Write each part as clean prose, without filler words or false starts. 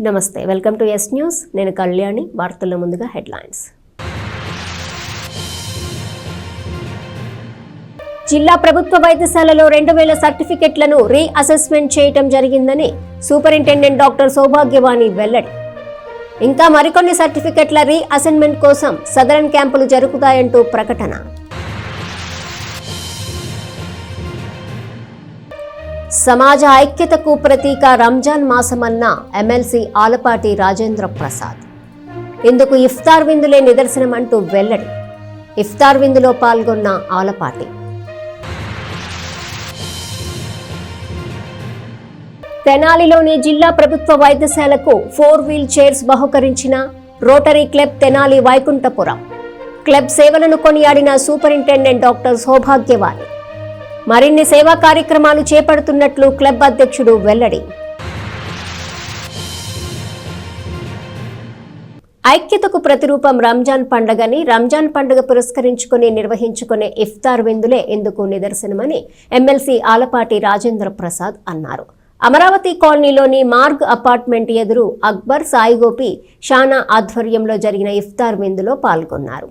నమస్తే, welcome to yes news. నేను కళ్యాణి. వార్తల్లో ముందుగా హెడ్లైన్స్. జిల్లా ప్రభుత్వ వైద్యశాలలో 2000 సర్టిఫికెట్లను రీఅసెస్మెంట్ చేయటం జరిగిందని సూపరింటెండెంట్ డాక్టర్ సౌభాగ్యవాణి వెల్లడి. ఇంకా మరికొన్ని సర్టిఫికెట్ల రీఅసైన్మెంట్ కోసం సదరన్ క్యాంపులు జరుగుతాయంటూ ప్రకటన. సమాజ ఐక్యతకు ప్రతీక రంజాన్ మాసమన్న ఎమ్మెల్సీ ఆలపాటి రాజేంద్ర ప్రసాద్. ఇందుకు ఇఫ్తార్ విందులే నిదర్శనమంటూ వెల్లడి. ఇఫ్తార్ విందులో పాల్గొన్న ఆలపాటి. తెనాలిలోని జిల్లా ప్రభుత్వ వైద్యశాలకు 4 వీల్ చైర్స్ బహుకరించిన Rotary Club Tenali Vaikunthapuram. Club సేవలను కొనియాడిన సూపరింటెండెంట్ డాక్టర్ సౌభాగ్యవాణి. మరిన్ని సేవా కార్యక్రమాలు చేపడుతున్నట్లు క్లబ్ అధ్యక్షుడు వెల్లడి. ఐక్యతకు ప్రతిరూపం రంజాన్ పండుగని రంజాన్ పండుగ పురస్కరించుకుని నిర్వహించుకునే ఇఫ్తార్ విందులే ఇందుకు నిదర్శనమని ఎమ్మెల్సీ ఆలపాటి రాజేంద్ర ప్రసాద్ అన్నారు. అమరావతి కాలనీలోని మార్గ్ అపార్ట్మెంట్ ఎదురు అక్బర్, సాయిగోపి, షానా ఆధ్వర్యంలో జరిగిన ఇఫ్తార్ విందులో పాల్గొన్నారు.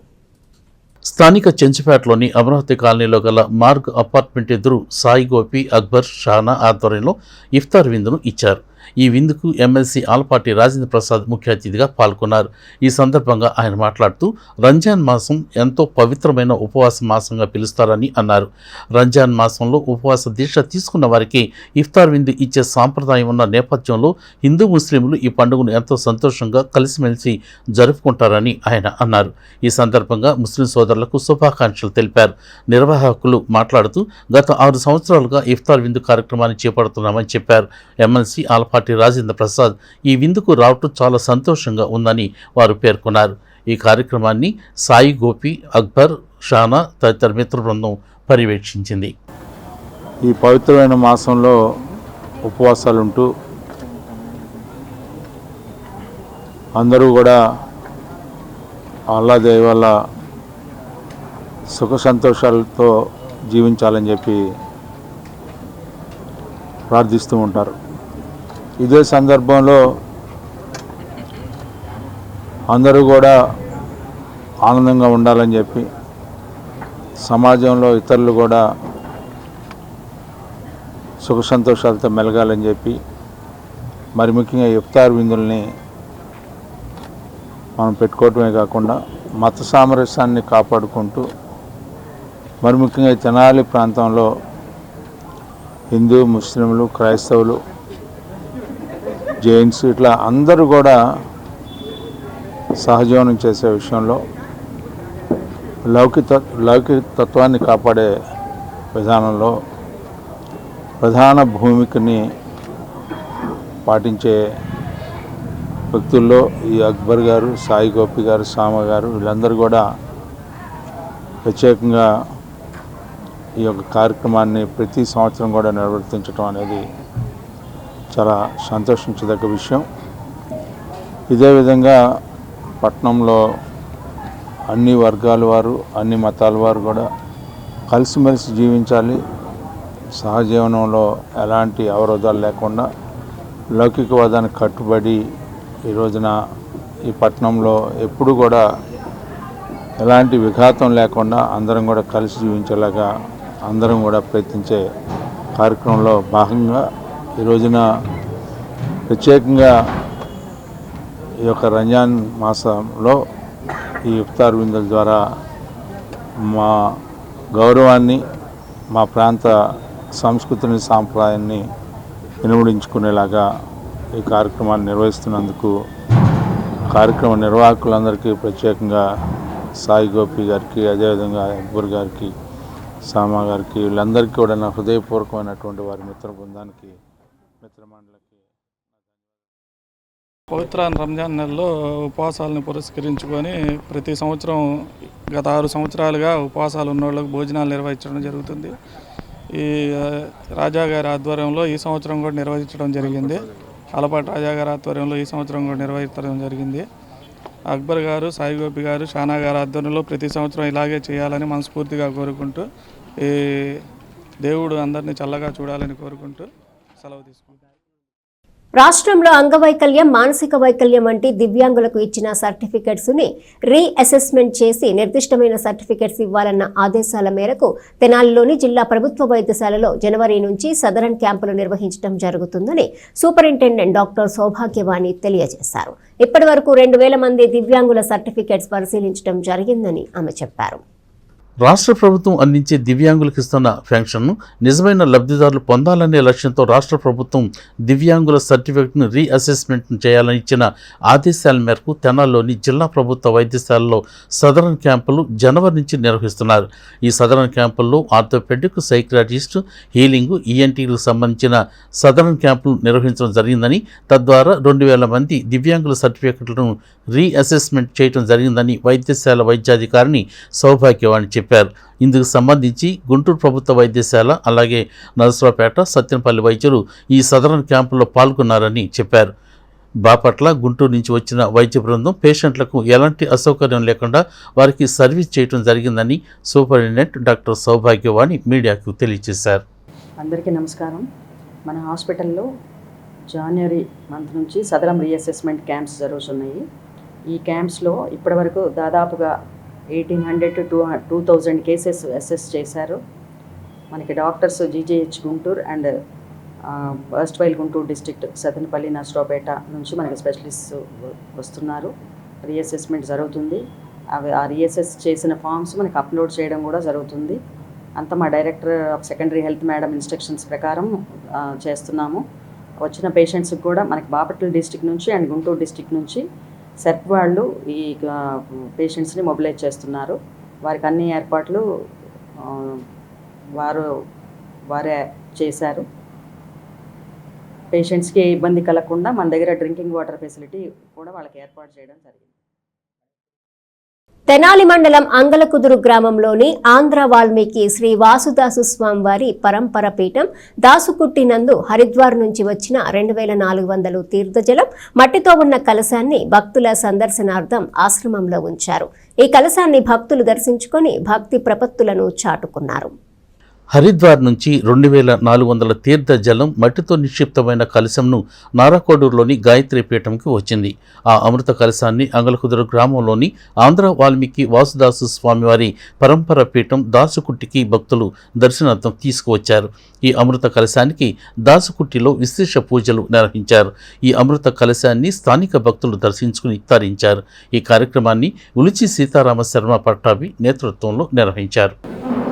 స్థానిక చెంచుపేటలోని అమరావతి కాలనీలో గల మార్గ్ అపార్ట్మెంట్ ఎదురు సాయిగోపి, అక్బర్, షానా ఆధ్వర్యంలో ఇఫ్తార్ విందును ఇచ్చారు. ఈ విందుకు ఎమ్మెల్సీ ఆలపాటి రాజేంద్ర ప్రసాద్ ముఖ్య అతిథిగా పాల్గొన్నారు. ఈ సందర్భంగా ఆయన మాట్లాడుతూ రంజాన్ మాసం ఎంతో పవిత్రమైన ఉపవాస మాసంగా పిలుస్తారని అన్నారు. రంజాన్ మాసంలో ఉపవాస దీక్ష తీసుకున్న వారికి ఇఫ్తార్ విందు ఇచ్చే సాంప్రదాయం ఉన్న నేపథ్యంలో హిందూ ముస్లింలు ఈ పండుగను ఎంతో సంతోషంగా కలిసిమెలిసి జరుపుకుంటారని ఆయన అన్నారు. ఈ సందర్భంగా ముస్లిం సోదరులకు శుభాకాంక్షలు తెలిపారు. నిర్వాహకులు మాట్లాడుతూ గత 6 సంవత్సరాలుగా ఇఫ్తార్ విందు కార్యక్రమాన్ని చేపడుతున్నామని చెప్పారు. ఎమ్మెల్సీ ఆలపాటి రాజేంద్ర ప్రసాద్ ఈ విందుకు రావటం చాలా సంతోషంగా ఉందని వారు పేర్కొన్నారు. ఈ కార్యక్రమాన్ని సాయి గోపి, అక్బర్, షానా తదితర మిత్ర బృందం పర్యవేక్షించింది. ఈ పవిత్రమైన మాసంలో ఉపవాసాలుంటూ అందరూ కూడా అల్లా దయ వల్ల సుఖ సంతోషాలతో జీవించాలని చెప్పి ప్రార్థిస్తూ ఉంటారు. ఇదే సందర్భంలో అందరూ కూడా ఆనందంగా ఉండాలని చెప్పి సమాజంలో ఇతరులు కూడా సుఖ సంతోషాలతో మెలగాలని చెప్పి మరి ముఖ్యంగా ఇఫ్తార్ విందుల్ని మనం పెట్టుకోవటమే కాకుండా మత సామరస్యాన్ని కాపాడుకుంటూ మరి ముఖ్యంగా తెనాలి ప్రాంతంలో హిందూ, ముస్లింలు, క్రైస్తవులు, జైన్స్ ఇట్లా అందరూ కూడా సహజీవనం చేసే విషయంలో లౌకికతత్వాన్ని కాపాడే విధానంలో ప్రధాన భూమికని పాటించే వ్యక్తుల్లో ఈ అక్బర్ గారు, సాయి గోపి గారు, సామ గారు వీళ్ళందరూ కూడా ప్రత్యేకంగా ఈ యొక్క కార్యక్రమాన్ని ప్రతి సంవత్సరం కూడా నిర్వర్తించడం అనేది చాలా సంతోషించదగ్గ విషయం. ఇదే విధంగా పట్టణంలో అన్ని వర్గాల వారు, అన్ని మతాల వారు కూడా కలిసిమెలిసి జీవించాలి. సహజీవనంలో ఎలాంటి అవరోధాలు లేకుండా లౌకికవాదానికి కట్టుబడి ఈ రోజున ఈ పట్టణంలో ఎప్పుడు కూడా ఎలాంటి విఘాతం లేకుండా అందరం కూడా కలిసి జీవించేలాగా అందరం కూడా ప్రయత్నించే కార్యక్రమంలో భాగంగా ఈ రోజున ప్రత్యేకంగా ఈ యొక్క రంజాన్ మాసంలో ఈ ఇఫ్తార్ విందుల ద్వారా మా గౌరవాన్ని, మా ప్రాంత సంస్కృతిని, సాంప్రదాయాన్ని వినబడించుకునేలాగా ఈ కార్యక్రమాన్ని నిర్వహిస్తున్నందుకు కార్యక్రమ నిర్వాహకులందరికీ ప్రత్యేకంగా సాయి గోపి గారికి, అదేవిధంగా అక్బర్ గారికి, సామా గారికి వీళ్ళందరికీ కూడా నా హృదయపూర్వకమైనటువంటి వారి మిత్ర బృందానికి, మిత్రమండలికి పవిత్ర రంజాన్ నెలలో ఉపవాసాలను పురస్కరించుకొని ప్రతి సంవత్సరం గత 6 సంవత్సరాలుగా ఉపవాసాలు ఉన్న వాళ్ళకు భోజనాలు నిర్వహించడం జరుగుతుంది. ఈ రాజాగారి ఆధ్వర్యంలో ఈ సంవత్సరం కూడా నిర్వహించడం జరిగింది. ఆలపాటి రాజాగారి ఆధ్వర్యంలో ఈ సంవత్సరం కూడా నిర్వహించడం జరిగింది. అక్బర్ గారు, సాయిగోపి గారు, షానా గారి ఆధ్వర్యంలో ప్రతి సంవత్సరం ఇలాగే చేయాలని మనస్ఫూర్తిగా కోరుకుంటూ ఈ దేవుడు అందరినీ చల్లగా చూడాలని కోరుకుంటూ సెలవు తీసుకుంటారు. రాష్ట్రంలో అంగవైకల్యం, మానసిక వైకల్యం వంటి దివ్యాంగులకు ఇచ్చిన సర్టిఫికెట్స్ ని రీఅసెస్మెంట్ చేసి నిర్దిష్టమైన సర్టిఫికెట్స్ ఇవ్వాలన్న ఆదేశాల మేరకు తెనాలిలోని జిల్లా ప్రభుత్వ వైద్యశాలలో జనవరి నుంచి సదరన్ క్యాంపులు నిర్వహించడం జరుగుతుందని సూపరింటెండెంట్ డాక్టర్ సౌభాగ్యవాణి తెలియజేశారు. ఇప్పటి వరకు 2000 మంది దివ్యాంగుల సర్టిఫికెట్స్ పరిశీలించడం జరిగిందని ఆమె చెప్పారు. రాష్ట్ర ప్రభుత్వం అందించే దివ్యాంగులకు ఇస్తున్న పెన్షన్ను నిజమైన లబ్ధిదారులు పొందాలనే లక్ష్యంతో రాష్ట్ర ప్రభుత్వం దివ్యాంగుల సర్టిఫికెట్ను రీఅసెస్మెంట్ చేయాలని ఇచ్చిన ఆదేశాల మేరకు తెనాలిలోని జిల్లా ప్రభుత్వ వైద్యశాలలో సదరన్ క్యాంపులు జనవరి నుంచి నిర్వహిస్తున్నారు. ఈ సదరన్ క్యాంపుల్లో ఆర్థోపెడిక్, సైకియాట్రిస్ట్, హీలింగ్, ఈఎన్టీలకు సంబంధించిన సదరన్ క్యాంపులు నిర్వహించడం జరిగిందని, తద్వారా 2000 మంది దివ్యాంగుల సర్టిఫికెట్లను రీఅసెస్మెంట్ చేయడం జరిగిందని వైద్యశాల వైద్యాధికారిని సౌభాగ్యవాణి చెప్పారు. ఇందుకు సంబంధించి గుంటూరు ప్రభుత్వ వైద్యశాల, అలాగే నరసరావుపేట, సత్యనపల్లి వైద్యులు ఈ సదరన్ క్యాంపుల్లో పాల్గొన్నారని చెప్పారు. బాపట్ల, గుంటూరు నుంచి వచ్చిన వైద్య బృందం పేషెంట్లకు ఎలాంటి అసౌకర్యం లేకుండా వారికి సర్వీస్ చేయడం జరిగిందని సూపరింటెండెంట్ డాక్టర్ సౌభాగ్యవాణి మీడియాకు తెలియజేశారు. అందరికీ నమస్కారం. మన హాస్పిటల్లో జనవరి మంత్ నుంచి సదరన్ రీఅసెస్మెంట్ క్యాంప్స్ జరుగుతున్నాయి. ఈ క్యాంప్స్లో ఇప్పటివరకు దాదాపుగా 1800 to 2000 కేసెస్ అసెస్ చేశారు. మనకి doctors GGH Guntur and first while Guntur district Sattenapalli, Narasaraopet నుంచి మనకి స్పెషలిస్ట్ వస్తున్నారు. రీఅసెస్మెంట్ జరుగుతుంది. ఆ రీఅసెస్ చేసిన ఫామ్స్ మనకి అప్లోడ్ చేయడం కూడా జరుగుతుంది. అంతా మా director of secondary health madam instructions ప్రకారం చేస్తున్నాము. వచ్చిన పేషెంట్స్కి కూడా మనకి బాపట్ల డిస్ట్రిక్ట్ నుంచి అండ్ గుంటూరు డిస్ట్రిక్ట్ నుంచి సెర్ప్ వాళ్ళు ఈ పేషెంట్స్ని మొబిలైజ్ చేస్తున్నారు. వారికి అన్ని ఏర్పాట్లు వారే చేశారు. పేషెంట్స్కి ఇబ్బంది కలగకుండా మన దగ్గర డ్రింకింగ్ వాటర్ ఫెసిలిటీ కూడా వాళ్ళకి ఏర్పాటు చేయడం జరిగింది. తెనాలి మండలం అంగలకుదురు గ్రామంలోని ఆంధ్ర వాల్మీకి శ్రీ వాసుదాసు స్వామివారి పరంపర పీఠం దాసుకుట్టి నందు హరిద్వార్ నుంచి వచ్చిన 2400 తీర్థజలం మట్టితో ఉన్న కలశాన్ని భక్తుల సందర్శనార్థం ఆశ్రమంలో ఉంచారు. ఈ కలశాన్ని భక్తులు దర్శించుకొని భక్తి ప్రపత్తులను చాటుకున్నారు. హరిద్వార్ నుంచి 2400 తీర్థ జలం మట్టితో నిక్షిప్తమైన కలశంను నారాకోడూరులోని గాయత్రి పీఠంకి వచ్చింది. ఆ అమృత కలశాన్ని అంగలకుదురు గ్రామంలోని ఆంధ్ర వాల్మీకి వాసుదాసు స్వామివారి పరంపర పీఠం దాసుకుట్టికి భక్తులు దర్శనార్థం తీసుకువచ్చారు. ఈ అమృత కలశానికి దాసుకుట్టిలో విశేష పూజలు నిర్వహించారు. ఈ అమృత కలశాన్ని స్థానిక భక్తులు దర్శించుకుని తరించారు. ఈ కార్యక్రమాన్ని ఉలిచి సీతారామ శర్మ పట్టాభి నేతృత్వంలో నిర్వహించారు.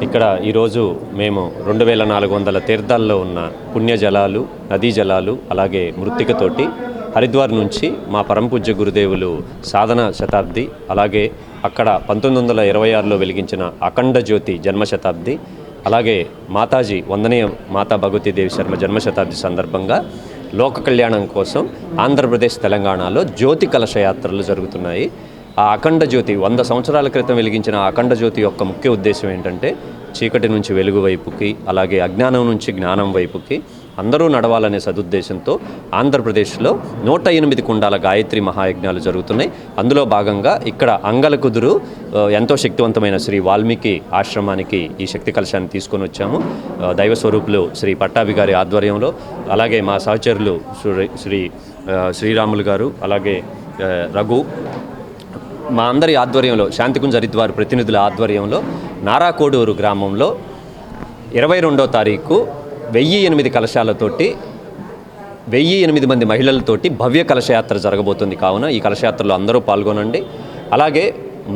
ఇక్కడ ఈరోజు మేము 2400 తీర్థాల్లో ఉన్న పుణ్యజలాలు, నదీ జలాలు, అలాగే మృత్తికతోటి హరిద్వార్ నుంచి మా పరమపూజ్య గురుదేవులు సాధన శతాబ్ది, అలాగే అక్కడ 1926లో వెలిగించిన అఖండ జ్యోతి జన్మ శతాబ్ది, అలాగే మాతాజీ వందనీయ మాతా భగవతీదేవి శర్మ జన్మ శతాబ్ది సందర్భంగా లోక కళ్యాణం కోసం ఆంధ్రప్రదేశ్, తెలంగాణలో జ్యోతి కలశయాత్రలు జరుగుతున్నాయి. ఆ అఖండ జ్యోతి 100 సంవత్సరాల క్రితం వెలిగించిన అఖండ జ్యోతి యొక్క ముఖ్య ఉద్దేశం ఏంటంటే చీకటి నుంచి వెలుగు వైపుకి, అలాగే అజ్ఞానం నుంచి జ్ఞానం వైపుకి అందరూ నడవాలనే సదుద్దేశంతో ఆంధ్రప్రదేశ్లో 108 కుండాల గాయత్రి మహాయజ్ఞాలు జరుగుతున్నాయి. అందులో భాగంగా ఇక్కడ అంగలకుదురు ఎంతో శక్తివంతమైన శ్రీ వాల్మీకి ఆశ్రమానికి ఈ శక్తి కలశాన్ని తీసుకొని వచ్చాము. దైవ స్వరూపులు శ్రీ పట్టాభి గారి ఆధ్వర్యంలో, అలాగే మా సహచరులు శ్రీరాములు గారు, అలాగే రఘు, మా అందరి ఆధ్వర్యంలో, శాంతికుంజ్ హరిద్వార్ ప్రతినిధుల ఆధ్వర్యంలో నారాకోడూరు గ్రామంలో 22వ తారీఖు 1008 కలశాలతోటి 1008 మంది మహిళలతోటి భవ్య కలశయాత్ర జరగబోతుంది. కావున ఈ కలశయాత్రలో అందరూ పాల్గొనండి. అలాగే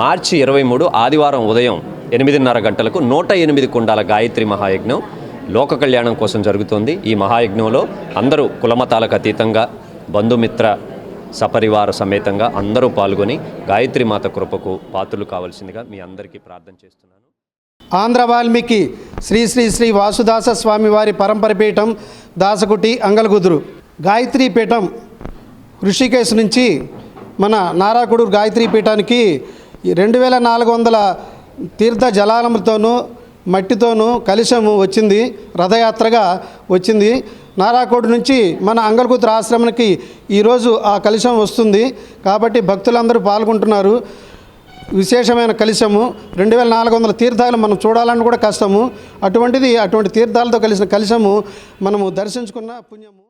మార్చి 23 ఆదివారం ఉదయం 8:30 గంటలకు 108 కుండాల గాయత్రి మహాయజ్ఞం లోక కళ్యాణం కోసం జరుగుతుంది. ఈ మహాయజ్ఞంలో అందరూ కులమతాలకు అతీతంగా, బంధుమిత్ర సపరివార సమేతంగా అందరూ పాల్గొని గాయత్రి మాత కృపకు పాత్రలు కావాల్సిందిగా మీ అందరికీ ప్రార్థన చేస్తున్నాను. ఆంధ్ర వాల్మీకి శ్రీ శ్రీ శ్రీ వాసుదాస స్వామివారి పరంపర పీఠం దాసకుటి అంగలకుదురు గాయత్రి పీఠం ఋషికేశ్ నుంచి మన నారాకోడూరు గాయత్రి పీఠానికి 2400 తీర్థ జలాలముతోనూ మట్టితోనూ కలశము వచ్చింది. రథయాత్రగా వచ్చింది. నారాకోడు నుంచి మన అంగలకుదురు ఆశ్రమానికి ఈరోజు ఆ కలశం వస్తుంది. కాబట్టి భక్తులందరూ పాల్గొంటున్నారు. విశేషమైన కలశము 2400 తీర్థాలు మనం చూడాలని కూడా కష్టము. అటువంటి తీర్థాలతో కలిసిన కలశము మనము దర్శించుకున్న పుణ్యము.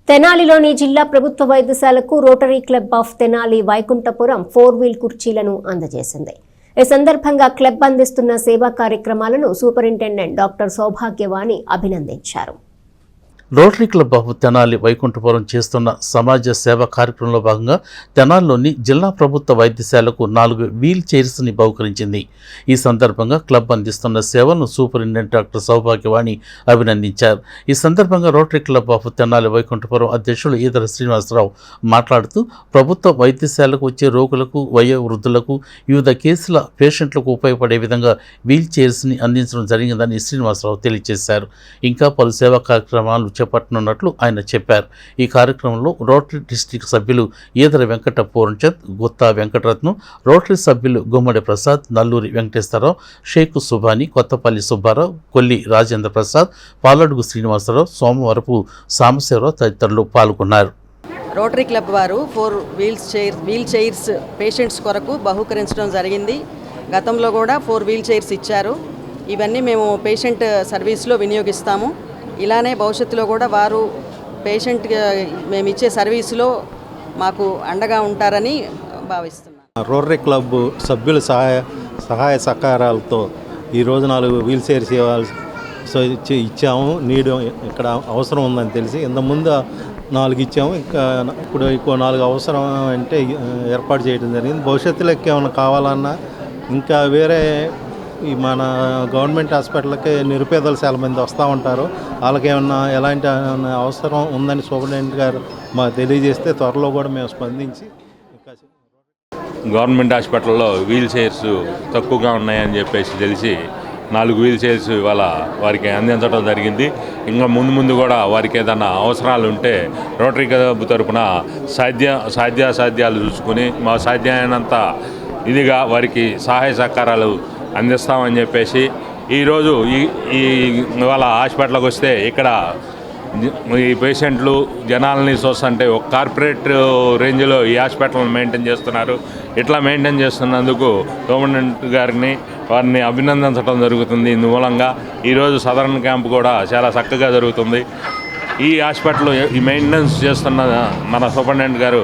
తెనాలిలోని జిల్లా ప్రభుత్వ వైద్యశాలకు Rotary Club of Tenali Vaikunthapuram 4-వీల్ కుర్చీలను అందజేసింది. ఈ సందర్భంగా క్లబ్ అందిస్తున్న సేవా కార్యక్రమాలను సూపరింటెండెంట్ డాక్టర్ సౌభాగ్యవాణి అభినందించారు. Rotary Club of Tenali Vaikunthapuram చేస్తున్న సమాజ సేవా కార్యక్రమంలో భాగంగా తెనాలిలోని జిల్లా ప్రభుత్వ వైద్యశాలకు 4 వీల్ చైర్స్ని బహుకరించింది. ఈ సందర్భంగా క్లబ్ అందిస్తున్న సేవలను సూపరింటెండెంట్ డాక్టర్ సౌభాగ్యవాణి అభినందించారు. ఈ సందర్భంగా rotary Club of Tenali Vaikunthapuram అధ్యక్షులు ఈదర శ్రీనివాసరావు మాట్లాడుతూ ప్రభుత్వ వైద్యశాలకు వచ్చే రోగులకు, వయోవృద్ధులకు, వివిధ కేసుల పేషెంట్లకు ఉపయోగపడే విధంగా వీల్ చైర్స్ని అందించడం జరిగిందని శ్రీనివాసరావు తెలియజేశారు. ఇంకా పలు సేవా కార్యక్రమాలు చేపట్టనున్నట్లు ఆయన చెప్పారు. ఈ కార్యక్రమంలో రోటరీ డిస్ట్రిక్ట్ సభ్యులు ఈదర వెంకట పూర్ణచంద్, గుత్తా వెంకటరత్నం, రోటరీ సభ్యులు గుమ్మడి ప్రసాద్, నల్లూరి వెంకటేశ్వరరావు, షేక్ సుబాని, కొత్తపల్లి సుబ్బారావు, కొల్లి రాజేంద్ర ప్రసాద్, పాలడుగు శ్రీనివాసరావు, సోమవరపు సాంబశివరావు తదితరులు పాల్గొన్నారు. రోటరీ క్లబ్ వారు 4 వీల్ చైర్స్ పేషెంట్స్ కొరకు బహూకరించడం జరిగింది. గతంలో కూడా 4 వీల్ చైర్స్ ఇచ్చారు. ఇవన్నీ మేము పేషెంట్ సర్వీస్లో వినియోగిస్తాము. ఇలానే భవిష్యత్తులో కూడా వారు పేషెంట్ మేము ఇచ్చే సర్వీసులో మాకు అండగా ఉంటారని భావిస్తున్నాం. రోటరీ క్లబ్ సభ్యుల సహాయ సహకారాలతో ఈరోజు 4 వీల్ చైర్స్ ఇచ్చాము. ఇక్కడ అవసరం ఉందని తెలిసి ఇంతకుముందు 4 ఇచ్చాము. ఇంకా ఇప్పుడు ఇంకో 4 అవసరం అంటే ఏర్పాటు చేయడం జరిగింది. భవిష్యత్తులో ఏమైనా కావాలన్నా ఇంకా వేరే ఈ మన గవర్నమెంట్ హాస్పిటల్కి నిరుపేదలు చాలా మంది వస్తూ ఉంటారు. వాళ్ళకి ఏమన్నా ఎలాంటి అవసరం ఉందని సూపరింటెండెంట్ గారు మాకు తెలియజేస్తే త్వరలో కూడా మేము స్పందించి గవర్నమెంట్ హాస్పిటల్లో వీల్ చైర్స్ తక్కువగా ఉన్నాయని చెప్పేసి తెలిసి 4 వీల్ చైర్స్ ఇవాళ వారికి అందించడం జరిగింది. ఇంకా ముందు కూడా వారికి ఏదైనా అవసరాలు ఉంటే రోటరీ క్లబ్ తరపున సాధ్యాసాధ్యాలు చూసుకుని మా సాధ్యమైనంత ఇదిగా వారికి సహాయ సహకారాలు అందిస్తామని చెప్పేసి ఈరోజు ఇవాళ హాస్పిటల్కి వస్తే ఇక్కడ ఈ పేషెంట్లు జనాలని చూస్తుంటే ఒక కార్పొరేట్ రేంజ్లో ఈ హాస్పిటల్ని మెయింటైన్ చేస్తున్నారు. ఇట్లా మెయింటైన్ చేస్తున్నందుకు గవర్నమెంట్ గారిని వారిని అభినందించడం జరుగుతుంది. ఇందుమూలంగా ఈరోజు సదరన్ క్యాంప్ కూడా చాలా చక్కగా జరుగుతుంది. ఈ హాస్పిటల్ ఈ మెయింటెనెన్స్ చేస్తున్న మన సూపరింటెండెంట్ గారు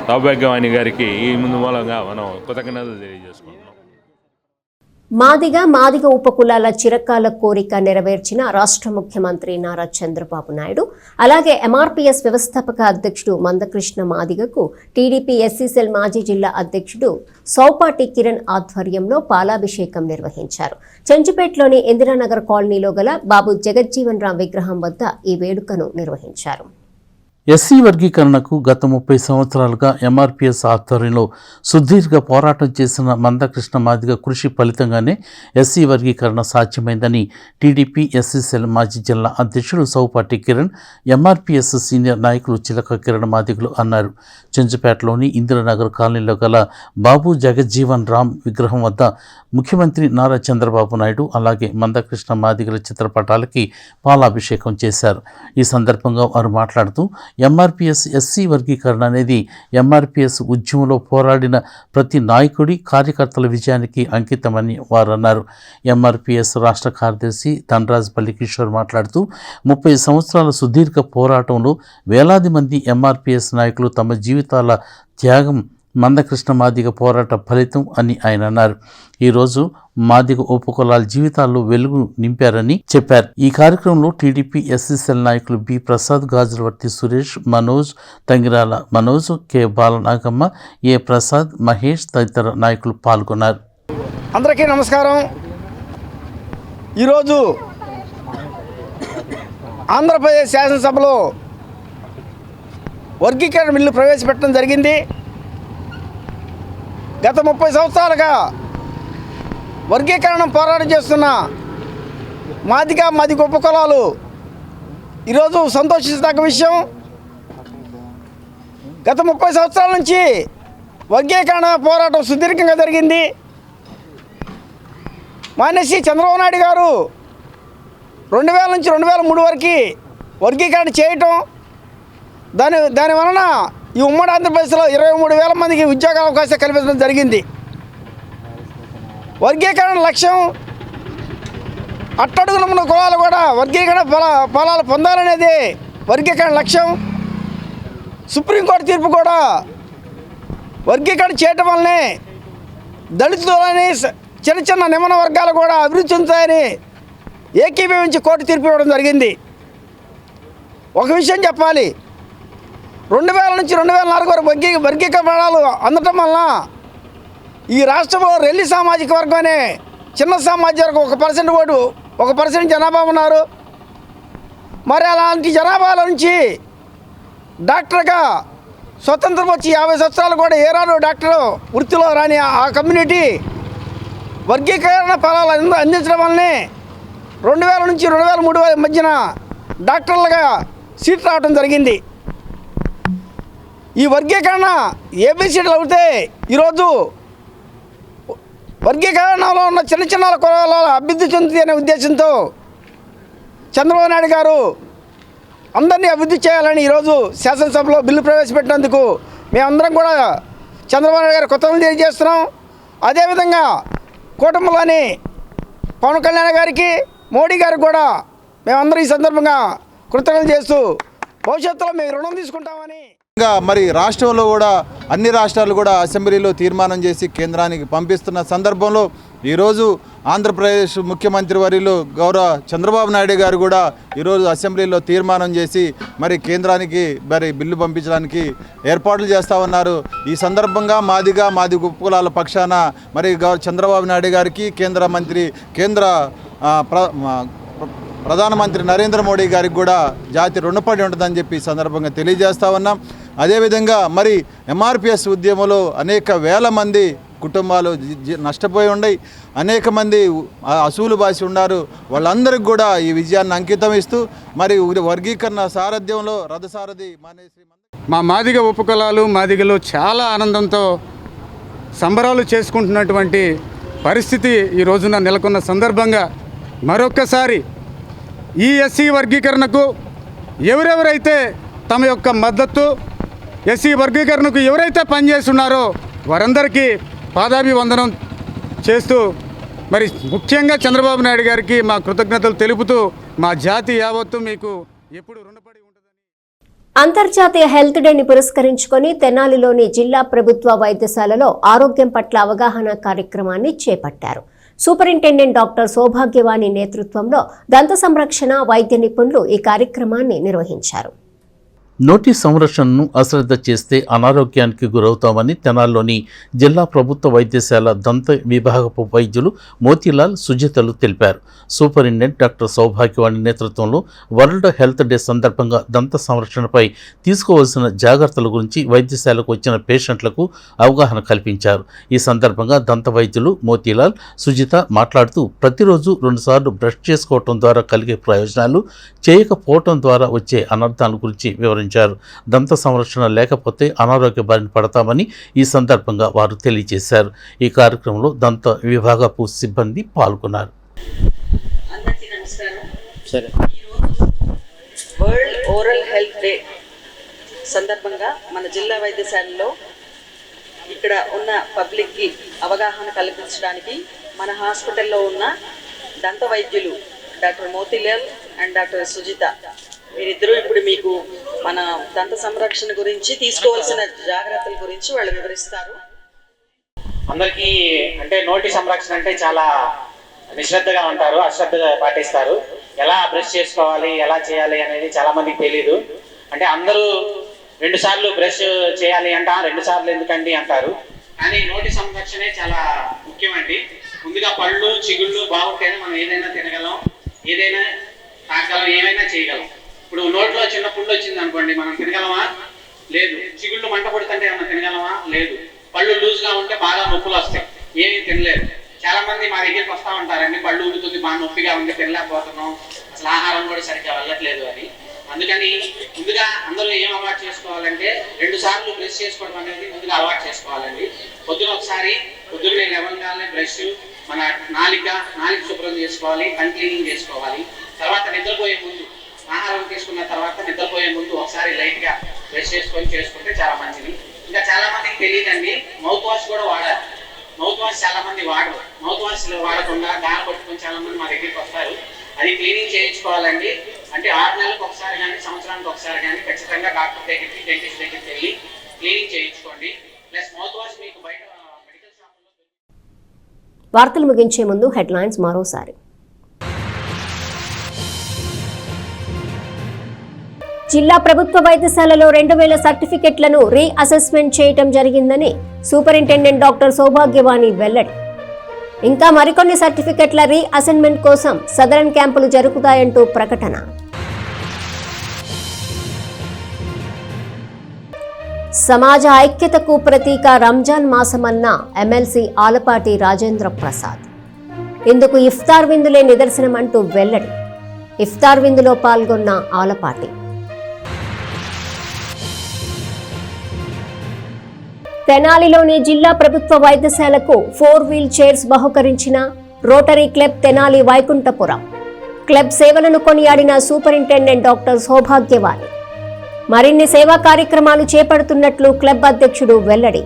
సౌభాగ్యవాణి గారికి ఈ ముందు మూలంగా మనం కృతజ్ఞతలు తెలియజేసుకుంటున్నాం. మాదిగ ఉపకులాల చిరకాల కోరిక నెరవేర్చిన రాష్ట్ర ముఖ్యమంత్రి నారా చంద్రబాబు నాయుడు, అలాగే ఎంఆర్పీఎస్ వ్యవస్థాపక అధ్యక్షుడు మందకృష్ణ మాదిగకు టీడీపీ ఎస్సీ సెల్ మాజీ జిల్లా అధ్యక్షుడు సౌపాటి కిరణ్ ఆధ్వర్యంలో పాలాభిషేకం నిర్వహించారు. చెంచుపేటలోని ఇందిరానగర్ కాలనీలో గల బాబు జగజ్జీవన్ రామ్ విగ్రహం వద్ద ఈ వేడుకను నిర్వహించారు. ఎస్సీ వర్గీకరణకు గత 30 సంవత్సరాలుగా ఎంఆర్పీఎస్ ఆధ్వర్యంలో సుదీర్ఘ పోరాటం చేసిన మందకృష్ణ మాదిగ కృషి ఫలితంగానే ఎస్సీ వర్గీకరణ సాధ్యమైందని టీడీపీ ఎస్సీ సెల్ మాజీ జిల్లా అధ్యక్షుడు సౌపాటి కిరణ్, ఎంఆర్పీఎస్ సీనియర్ నాయకులు చిలక కిరణ్ మాదిగలు అన్నారు. చెంచుపేటలోని ఇందిరానగర్ కాలనీలో గల బాబు జగజ్జీవన్ రామ్ విగ్రహం వద్ద ముఖ్యమంత్రి నారా చంద్రబాబు నాయుడు అలాగే మందకృష్ణ మాదిగల చిత్రపటాలకి పాలాభిషేకం చేశారు. ఈ సందర్భంగా వారు మాట్లాడుతూ ఎంఆర్పీఎస్ ఎస్సీ వర్గీకరణ అనేది ఎంఆర్పీఎస్ ఉద్యమంలో పోరాడిన ప్రతి నాయకుడి, కార్యకర్తల విజయానికి అంకితమని వారు అన్నారు. ఎంఆర్పీఎస్ రాష్ట్ర కార్యదర్శి ధనరాజపల్లి కిషోర్ మాట్లాడుతూ 30 సంవత్సరాల సుదీర్ఘ పోరాటంలో వేలాది మంది ఎంఆర్పీఎస్ నాయకులు తమ జీవితాల త్యాగం మందకృష్ణ మాదిగ పోరాట ఫలితం అని ఆయన అన్నారు. ఈరోజు మాదిగ ఉపకులాల జీవితాల్లో వెలుగు నింపారని చెప్పారు. ఈ కార్యక్రమంలో టీడీపీ ఎస్సీసెల్ నాయకులు బి ప్రసాద్, గాజులవర్తి సురేష్, మనోజ్, తంగిరాల మనోజ్, కె బాలనాగమ్మ, ఏ ప్రసాద్, మహేష్ తదితర నాయకులు పాల్గొన్నారు. అందరికీ నమస్కారం. ఈరోజు ఆంధ్రప్రదేశ్ శాసనసభలో వర్గీకరణ బిల్లు ప్రవేశపెట్టడం జరిగింది. గత 30 సంవత్సరాలుగా వర్గీకరణ పోరాటం చేస్తున్న మాదిగ ఉపకులాలు ఈరోజు సంతోషించదగ్గ విషయం. గత 30 సంవత్సరాల నుంచి వర్గీకరణ పోరాటం సుదీర్ఘంగా జరిగింది. మాన్యశ్రీ చంద్రబాబు నాయుడు గారు 2000 నుంచి 2003 వరకు వర్గీకరణ చేయటం, దాని వలన ఈ ఉమ్మడి ఆంధ్రప్రదేశ్లో 23,000 మందికి ఉద్యోగ అవకాశాలు కల్పించడం జరిగింది. వర్గీకరణ లక్ష్యం అట్టడుగున ఉన్న కులాలు కూడా వర్గీకరణ ఫలాలు పొందాలనేది వర్గీకరణ లక్ష్యం. సుప్రీంకోర్టు తీర్పు కూడా వర్గీకరణ చేయటం వల్లనే దళితులని చిన్న చిన్న నిమ్మన వర్గాలు కూడా అభివృద్ధి చెందుతాయని ఏకీభవించి కోర్టు తీర్పు ఇవ్వడం జరిగింది. ఒక విషయం చెప్పాలి, 2000 నుంచి 2004 వరకు వర్గీకరణలు అందటం వలన ఈ రాష్ట్రంలో రెల్లి సామాజిక వర్గం అనే చిన్న సామాజిక వర్గం 1% ఓటు 1% జనాభా ఉన్నారు. మరి అలాంటి జనాభాల నుంచి డాక్టర్గా స్వతంత్రం వచ్చి 50 సంవత్సరాలు కూడా ఏరాడు డాక్టర్ వృత్తిలో రాని ఆ కమ్యూనిటీ వర్గీకరణ ఫలాలు అందించడం వల్లనే 2000 నుంచి 2003 మధ్యన డాక్టర్లుగా సీట్ రావడం జరిగింది. ఈ వర్గీకరణ ఏబిసిడీలు అవుతే ఈరోజు వర్గీకరణలో ఉన్న చిన్న చిన్న కులాల అభివృద్ధి చెందుతుంది అనే ఉద్దేశంతో చంద్రబాబు నాయుడు గారు అందరినీ అభివృద్ధి చేయాలని ఈరోజు శాసనసభలో బిల్లు ప్రవేశపెట్టినందుకు మేమందరం కూడా చంద్రబాబు నాయుడు గారు కృతజ్ఞతలు తెలియజేస్తున్నాం. అదేవిధంగా కూటమిలోని పవన్ కళ్యాణ్ గారికి మోడీ గారికి కూడా మేమందరం ఈ సందర్భంగా కృతజ్ఞతలు చేస్తూ భవిష్యత్తులో మేము రుణం తీసుకుంటామని మరి రాష్ట్రంలో కూడా అన్ని రాష్ట్రాలు కూడా అసెంబ్లీలో తీర్మానం చేసి కేంద్రానికి పంపిస్తున్న సందర్భంలో ఈరోజు ఆంధ్రప్రదేశ్ ముఖ్యమంత్రి వర్యులు గౌరవ చంద్రబాబు నాయుడు గారు కూడా ఈరోజు అసెంబ్లీలో తీర్మానం చేసి మరి కేంద్రానికి మరి బిల్లు పంపించడానికి ఏర్పాట్లు చేస్తూ ఉన్నారు. ఈ సందర్భంగా మాది ఉపకులాల పక్షాన మరి చంద్రబాబు నాయుడు గారికి కేంద్ర ప్రధానమంత్రి నరేంద్ర మోడీ గారికి కూడా జాతి రుణపడి ఉంటుందని చెప్పి ఈ సందర్భంగా తెలియజేస్తూ ఉన్నాం. అదేవిధంగా మరి ఎంఆర్పిఎస్ ఉద్యమంలో అనేక వేల మంది కుటుంబాలు నష్టపోయి ఉన్నాయి, అనేక మంది అసూలు బాసి ఉన్నారు. వాళ్ళందరికీ కూడా ఈ విజయాన్ని అంకితం ఇస్తూ మరి వర్గీకరణ సారథ్యంలో రథసారథి మా మాదిగ ఉపకులాలు మాదిగలు చాలా ఆనందంతో సంబరాలు చేసుకుంటున్నటువంటి పరిస్థితి ఈ రోజున నెలకొన్న సందర్భంగా మరొక్కసారి ఈ ఎస్సీ వర్గీకరణకు ఎవరెవరైతే తమ యొక్క మద్దతు ఎస్సీ వర్గీకరణకు ఎవరైతే పనిచేస్తున్నారో వారందరికీ పాదాభివందనం చేస్తూ మరి ముఖ్యంగా చంద్రబాబు నాయుడు గారికి మా కృతజ్ఞతలు తెలుపుతూ మా జాతి యావత్తు మీకు ఎప్పుడు రుణపడి ఉంటుందని. అంతర్జాతీయ హెల్త్ డేని పురస్కరించుకొని తెనాలిలోని జిల్లా ప్రభుత్వ వైద్యశాలలో ఆరోగ్యం పట్ల అవగాహన కార్యక్రమాన్ని చేపట్టారు. సూపరింటెండెంట్ డాక్టర్ సౌభాగ్యవాణి నేతృత్వంలో దంత సంరక్షణ వైద్య నిపుణులు ఈ కార్యక్రమాన్ని నిర్వహించారు. నోటి సంరక్షణను అశ్రద్ధ చేస్తే అనారోగ్యానికి గురవుతామని తెనాల్లోని జిల్లా ప్రభుత్వ వైద్యశాల దంత విభాగపు వైద్యులు మోతీలాల్ సుజితలు తెలిపారు. సూపరింటెండెంట్ డాక్టర్ సౌభాగ్యవాణి నేతృత్వంలో వరల్డ్ హెల్త్ డే సందర్భంగా దంత సంరక్షణపై తీసుకోవాల్సిన జాగ్రత్తల గురించి వైద్యశాలకు వచ్చిన పేషెంట్లకు అవగాహన కల్పించారు. ఈ సందర్భంగా దంత వైద్యులు మోతీలాల్ సుజిత మాట్లాడుతూ ప్రతిరోజు 2 సార్లు బ్రష్ చేసుకోవటం ద్వారా కలిగే ప్రయోజనాలు, చేయకపోవటం ద్వారా వచ్చే అనర్థాల గురించి వివరించారు. దంత సంరక్షణ లేకపోతే అనారోగ్య బారిన పడతామని ఈ సందర్భంగా వారు తెలియజేశారు. ఈ కార్యక్రమంలో దంత విభాగపు సిబ్బంది పాల్గొన్నారు. అందరికీ నమస్కారం. వరల్డ్ ఓరల్ హెల్త్ డే సందర్భంగా మన జిల్లా వైద్యశాలలో ఇక్కడ ఉన్న పబ్లిక్కి అవగాహన కల్పించడానికి మన హాస్పిటల్లో ఉన్న దంత వైద్యులు doctor Motilal and doctor Sujitha వీరిద్దరూ ఇప్పుడు మీకు మన దంత సంరక్షణ గురించి తీసుకోవాల్సిన జాగ్రత్తల గురించి వాళ్ళు వివరిస్తారు. అందరికీ అంటే నోటి సంరక్షణ అంటే చాలా నిశ్రద్ధగా ఉంటారు, అశ్రద్ధగా పాటిస్తారు. ఎలా బ్రష్ చేసుకోవాలి, ఎలా చేయాలి అనేది చాలా మందికి తెలియదు. అంటే అందరూ 2 సార్లు బ్రష్ చేయాలి అంట, 2 సార్లు ఎందుకండి అంటారు. కానీ నోటి సంరక్షణే చాలా ముఖ్యమండి. ముందుగా పళ్ళు చిగుళ్ళు బాగుంటేనే మనం ఏదైనా తినగలం, ఏదైనా తాగలం, ఏమైనా చేయగలం. ఇప్పుడు నోట్లో చిన్న పుండు వచ్చింది అనుకోండి, మనం తినగలమా? లేదు. చిగుళ్ళు మంట పడుతుంటే ఏమన్నా తినగలమా? లేదు. పళ్ళు లూజ్గా ఉంటే బాగా నొప్పులు వస్తాయి, ఏమీ తినలేదు. చాలా మంది మా దగ్గరికి వస్తూ ఉంటారండి, పళ్ళు ఊగుతుంది, బాగా నొప్పిగా ఉంది, తినలేకపోతున్నాం, అసలు ఆహారం కూడా సరిగ్గా వెళ్ళట్లేదు అని. అందుకని ముందుగా అందరూ ఏం అలవాటు చేసుకోవాలంటే 2 సార్లు బ్రష్ చేసుకోవడం అనేది ముందుగా అలవాటు చేసుకోవాలండి. పొద్దున్నే లేవగానే బ్రష్, మన నాలిక శుభ్రం చేసుకోవాలి, టంగ్ క్లీనింగ్ చేసుకోవాలి. తర్వాత నిద్రపోయే ముందు, ఆహారం తీసుకున్న తర్వాత నిద్రపోయే ముందు ఒకసారి లైట్గా బ్రష్ చేసుకుంటే చాలా మంచిది. ఇంకా చాలా మందికి తెలియదండి, మౌత్ వాష్ కూడా వాడాలి. మౌత్ వాష్ చాలా మంది వాడరు. మౌత్ వాష్ వాడకుండా గాలి పట్టుకొని చాలా మంది మా దగ్గరికి వస్తారు. అది క్లీనింగ్ చేయించుకోవాలండి. అంటే 6 నెలలకు ఒకసారి కానీ సంవత్సరానికి ఒకసారి కానీ ఖచ్చితంగా డాక్టర్ దగ్గరికి డెంటిస్ట్ దగ్గరికి వెళ్ళి క్లీనింగ్ చేయించుకోండి. ప్లస్ మౌత్ వాష్ మీకు బయట మెడికల్ షాపుల్లో. వార్తలు ముగించే ముందు హెడ్లైన్స్ మరోసారి. జిల్లా ప్రభుత్వ వైద్యశాలలో 2000 సర్టిఫికెట్లను రీఅసెస్మెంట్ చేయటం జరిగిందని సూపరింటెండెంట్ డాక్టర్ సౌభాగ్యవాణి వెల్లడి. ఇంకా మరికొన్ని సర్టిఫికెట్ల రీఅసైన్మెంట్ కోసం సదరన్ క్యాంపులు జరుగుతాయంటూ ప్రకటన. సమాజ ఐక్యతకు ప్రతీక రంజాన్ మాసమన్న ఎమ్మెల్సీ ఆలపాటి రాజేంద్ర ప్రసాద్. ఇందుకు ఇఫ్తార్ విందులే నిదర్శనమంటూ వెల్లడి. ఇఫ్తార్ విందులో పాల్గొన్న ఆలపాటి. తెనాలిలోని జిల్లా ప్రభుత్వ వైద్యశాలకు 4 వీల్ చైర్స్ బహుకరించిన Rotary Club Tenali Vaikunthapuram. Club సేవలను కొనియాడిన సూపరింటెండెంట్ డాక్టర్ సౌభాగ్యవాణి. మరిన్ని సేవా కార్యక్రమాలు చేపడుతున్నట్లు క్లబ్ అధ్యక్షుడు వెల్లడి.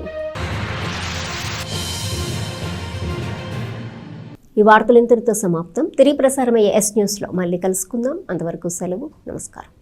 ఈ వార్తలు ఇంతటితో సమాప్తం. తిరిగి ప్రసారమయ్యే ఎస్ న్యూస్లో మళ్ళీ కలుసుకుందాం. అంతవరకు సెలవు. నమస్కారం.